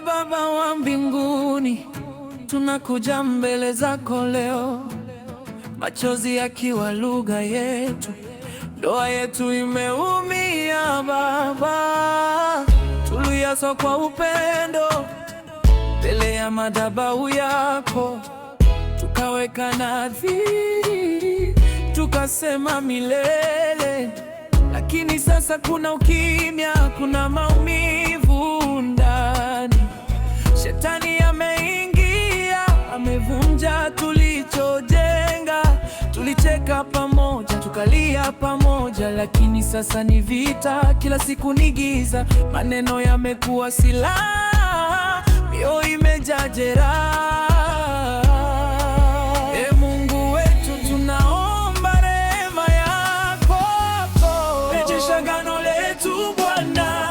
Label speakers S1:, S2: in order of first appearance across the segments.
S1: Baba wa mbinguni, tunakuja mbele zako leo, machozi yakiwa lugha yetu, ndoa yetu imeumia Baba. Tuliaswa kwa upendo mbele ya madhabahu yako, tukaweka nadhiri, tukasema milele. Lakini sasa kuna ukimya, kuna maumivu ndani. Shetani ameingia, amevunja tulichojenga. Tulicheka pamoja, tukalia pamoja, lakini sasa ni vita, kila siku ni giza. Maneno yamekuwa silaha, mioyo imejaa jeraha. Mungu wetu, tunaomba rehema yako. Rejesha agano letu Bwana,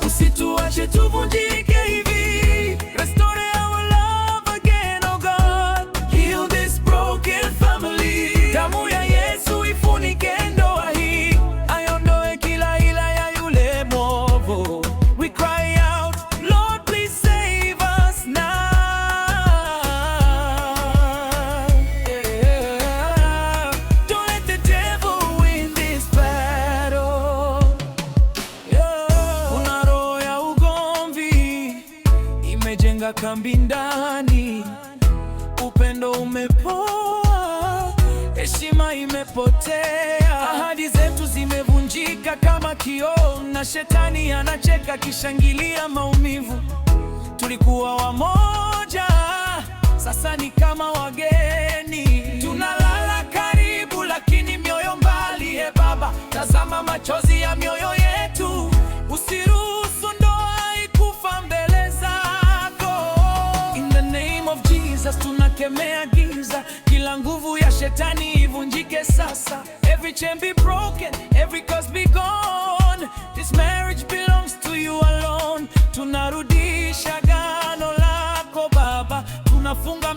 S1: usituache tuvunjike hivi. Restore our love again, oh God. Heal this broken family. Damu ya Yesu ifunike ndoa hii, aiondoe kila ila ya yule mwovu. We cry out, Lord, please save us now. Yeah. Don't let the devil win this battle. Yeah. Kuna roho ya ugomvi imejenga kambi ndani, upendo umepoa, heshima imepotea, ahadi zetu zimevunjika kama kioo, na shetani anacheka akishangilia maumivu. Tulikuwa wamoja, sasa ni kama wageni. Tunalala karibu lakini mioyo mbali. Baba, tazama machozi ya mioyo yetu, usiruhusu ndoa ikufa mbele zako. In the name of Jesus, tunakemea giza, kila nguvu ya shetani ivunjike sasa. Every chain be broken, every curse be gone. This marriage belongs to you alone. Tunarudisha agano lako Baba, tunafunga